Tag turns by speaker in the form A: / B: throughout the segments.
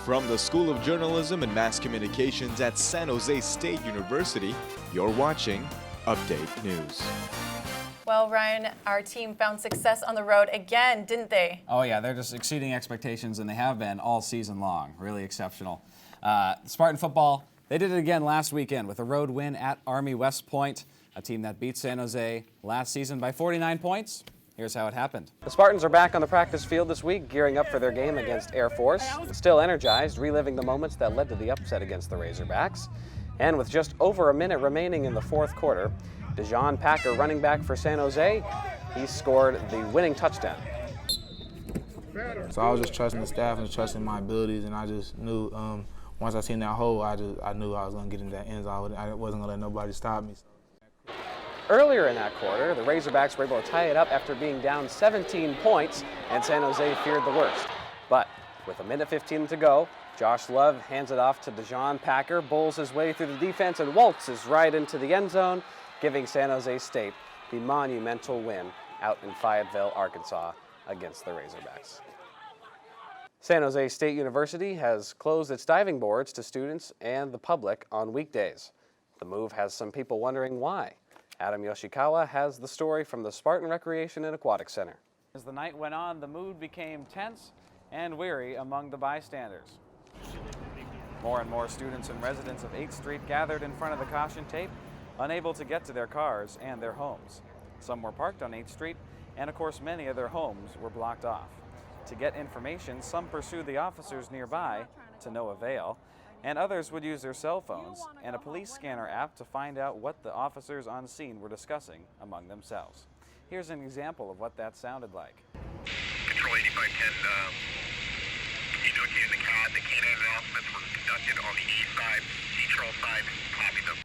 A: From the School of Journalism and Mass Communications at San Jose State University, you're watching Update News.
B: Well, Ryan, our team found success on the road again, didn't they?
C: Oh yeah, they're just exceeding expectations, and they have been all season long. Really exceptional. Spartan football, they did it again last weekend with a road win at Army West Point, a team that beat San Jose last season by 49 points. Here's how it happened.
D: The Spartans are back on the practice field this week, gearing up for their game against Air Force. Still energized, reliving the moments that led to the upset against the Razorbacks. And with just over a minute remaining in the fourth quarter, Dejon Packer, running back for San Jose, he scored the winning touchdown.
E: So I was just trusting the staff and trusting my abilities, and I just knew once I seen that hole, I knew I was going to get in that end zone. I wasn't going to let nobody stop me.
D: Earlier in that quarter, the Razorbacks were able to tie it up after being down 17 points, and San Jose feared the worst. But with a minute 15 to go, Josh Love hands it off to Dejon Packer, bowls his way through the defense and waltzes right into the end zone, giving San Jose State the monumental win out in Fayetteville, Arkansas against the Razorbacks. San Jose State University has closed its diving boards to students and the public on weekdays. The move has some people wondering why. Adam Yoshikawa has the story from the Spartan Recreation and Aquatic Center.
C: As the night went on, the mood became tense and weary among the bystanders. More and more students and residents of 8th Street gathered in front of the caution tape, unable to get to their cars and their homes. Some were parked on 8th Street, and of course many of their homes were blocked off. To get information, some pursued the officers nearby, to no avail, and others would use their cell phones and a police scanner app to find out what the officers on scene were discussing among themselves. Here's an example of what that sounded like.
F: Control 8510, denotating the CAD. The canine announcements were conducted on the east side, Central side, copy them.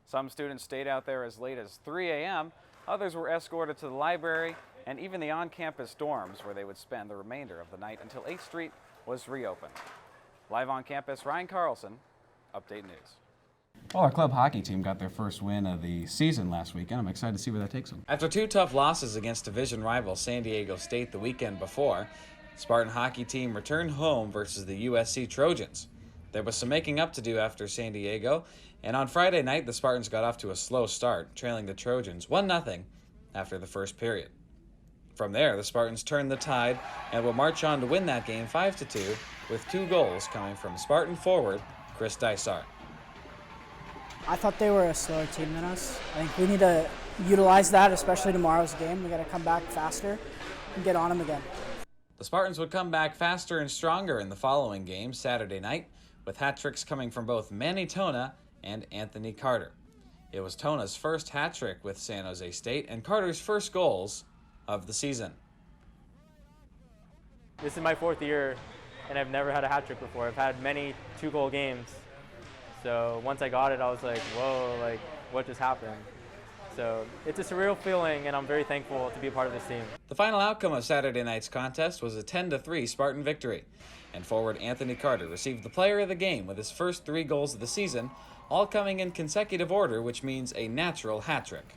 C: Some students stayed out there as late as 3 a.m., others were escorted to the library and even the on-campus dorms where they would spend the remainder of the night until 8th Street was reopened. Live on campus, Ryan Carlson, Update News.
G: Well, our club hockey team got their first win of the season last weekend. I'm excited to see where that takes them.
C: After two tough losses against division rival San Diego State the weekend before, the Spartan hockey team returned home versus the USC Trojans. There was some making up to do after San Diego, and on Friday night, the Spartans got off to a slow start, trailing the Trojans 1-0 after the first period. From there, the Spartans turned the tide and will march on to win that game 5-2, with 2 goals coming from Spartan forward Chris Dysart.
H: I thought they were a slower team than us. I think we need to utilize that, especially tomorrow's game. We got to come back faster and get on them again.
C: The Spartans would come back faster and stronger in the following game Saturday night, with hat tricks coming from both Manny Tona and Anthony Carter. It was Tona's first hat trick with San Jose State and Carter's first goals of the season.
I: This is my 4th year, and I've never had a hat trick before. I've had many 2-goal games. So once I got it, I was like, whoa, like, what just happened? So it's a surreal feeling, and I'm very thankful to be a part of this team.
C: The final outcome of Saturday night's contest was a 10-3 Spartan victory, and forward Anthony Carter received the player of the game with his first 3 goals of the season, all coming in consecutive order, which means a natural hat trick.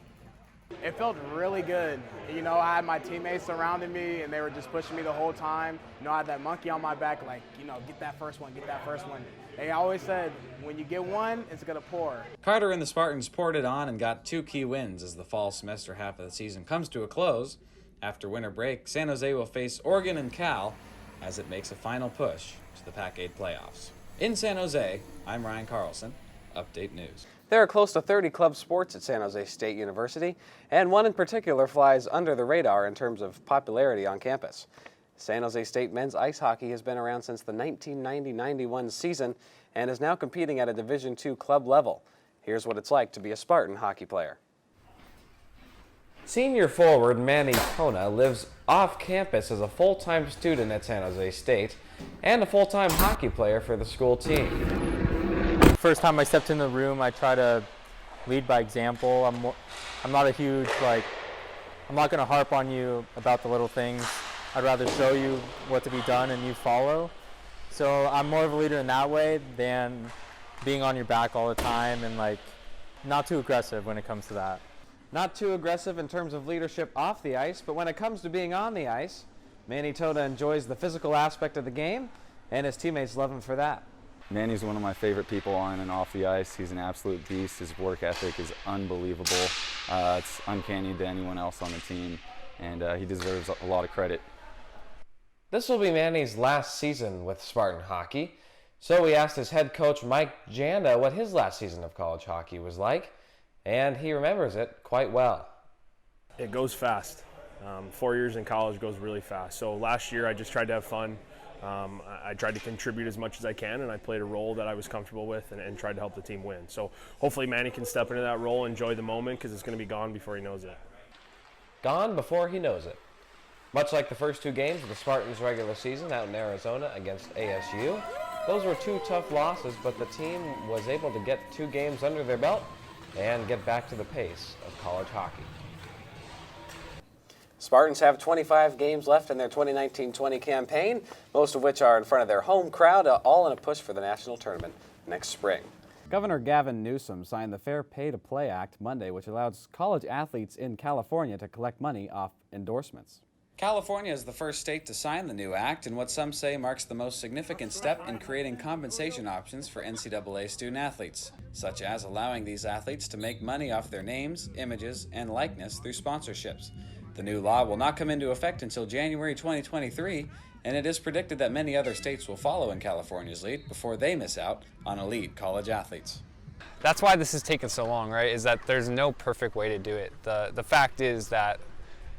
J: It felt really good. You know, I had my teammates surrounding me, and they were just pushing me the whole time. You know, I had that monkey on my back, like, you know, get that first one, get that first one. They always said, when you get one, it's going to pour.
C: Carter and the Spartans poured it on and got 2 key wins as the fall semester half of the season comes to a close. After winter break, San Jose will face Oregon and Cal as it makes a final push to the Pac-8 playoffs. In San Jose, I'm Ryan Carlson, Update News.
D: There are close to 30 club sports at San Jose State University, and one in particular flies under the radar in terms of popularity on campus. San Jose State men's ice hockey has been around since the 1990-91 season and is now competing at a Division II club level. Here's what it's like to be a Spartan hockey player. Senior forward Manny Tona lives off campus as a full-time student at San Jose State and a full-time hockey player for the school team.
I: First time I stepped in the room, I try to lead by example. I'm not a huge, I'm not going to harp on you about the little things. I'd rather show you what to be done and you follow. So I'm more of a leader in that way than being on your back all the time and not too aggressive when it comes to that.
D: Not too aggressive in terms of leadership off the ice, but when it comes to being on the ice, Manny Tona enjoys the physical aspect of the game
C: and his teammates love him for that.
K: Manny's one of my favorite people on and off the ice. He's an absolute beast. His work ethic is unbelievable. It's uncanny to anyone else on the team, and he deserves a lot of credit.
D: This will be Manny's last season with Spartan hockey, so we asked his head coach Mike Janda what his last season of college hockey was like, and he remembers it quite well.
L: It goes fast. 4 years in college goes really fast. So last year I just tried to have fun. I tried to contribute as much as I can, and I played a role that I was comfortable with and tried to help the team win. So hopefully Manny can step into that role, enjoy the moment, because it's going to be gone before he knows it.
D: Gone before he knows it. Much like the first 2 games of the Spartans' regular season out in Arizona against ASU, those were 2 tough losses, but the team was able to get 2 games under their belt and get back to the pace of college hockey. Spartans have 25 games left in their 2019-20 campaign, most of which are in front of their home crowd, all in a push for the national tournament next spring.
C: Governor Gavin Newsom signed the Fair Pay to Play Act Monday, which allows college athletes in California to collect money off endorsements.
G: California is the first state to sign the new act, and what some say marks the most significant step in creating compensation options for NCAA student athletes, such as allowing these athletes to make money off their names, images, and likeness through sponsorships. The new law will not come into effect until January 2023, and it is predicted that many other states will follow in California's lead before they miss out on elite college athletes.
M: That's why this has taken so long, right? Is that there's no perfect way to do it. The fact is that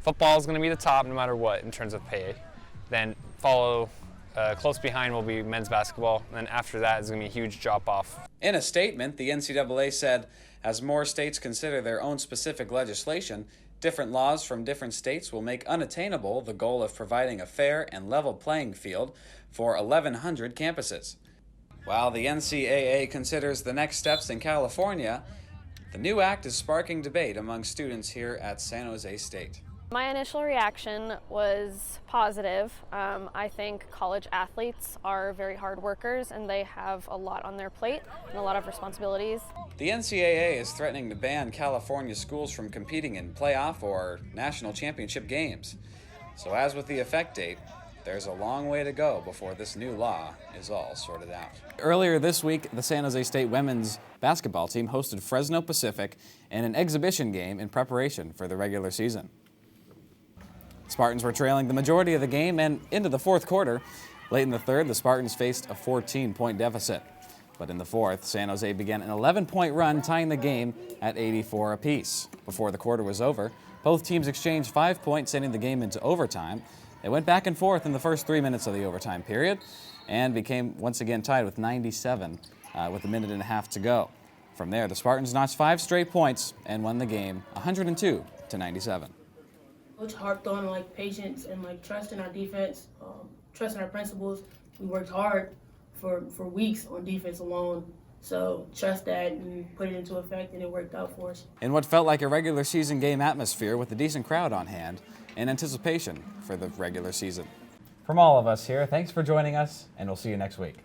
M: football is going to be the top no matter what in terms of pay. Then follow close behind will be men's basketball, and then after that is going to be a huge drop-off.
G: In a statement, the NCAA said, as more states consider their own specific legislation, different laws from different states will make unattainable the goal of providing a fair and level playing field for 1,100 campuses. While the NCAA considers the next steps in California, the new act is sparking debate among students here at San Jose State.
N: My initial reaction was positive. I think college athletes are very hard workers and they have a lot on their plate and a lot of responsibilities.
G: The NCAA is threatening to ban California schools from competing in playoff or national championship games. So as with the effect date, there's a long way to go before this new law is all sorted out.
C: Earlier this week, the San Jose State women's basketball team hosted Fresno Pacific in an exhibition game in preparation for the regular season. Spartans were trailing the majority of the game and into the fourth quarter. Late in the third, the Spartans faced a 14-point deficit. But in the fourth, San Jose began an 11-point run, tying the game at 84 apiece. Before the quarter was over, both teams exchanged 5 points, sending the game into overtime. They went back and forth in the first 3 minutes of the overtime period and became once again tied with 97 with a minute and a half to go. From there, the Spartans notched 5 straight points and won the game 102-97.
O: Coach harped on patience and trust in our defense, trust in our principles. We worked hard for weeks on defense alone, so trust that and put it into effect, and it worked out for us.
C: In what felt like a regular season game atmosphere with a decent crowd on hand in anticipation for the regular season. From all of us here, thanks for joining us, and we'll see you next week.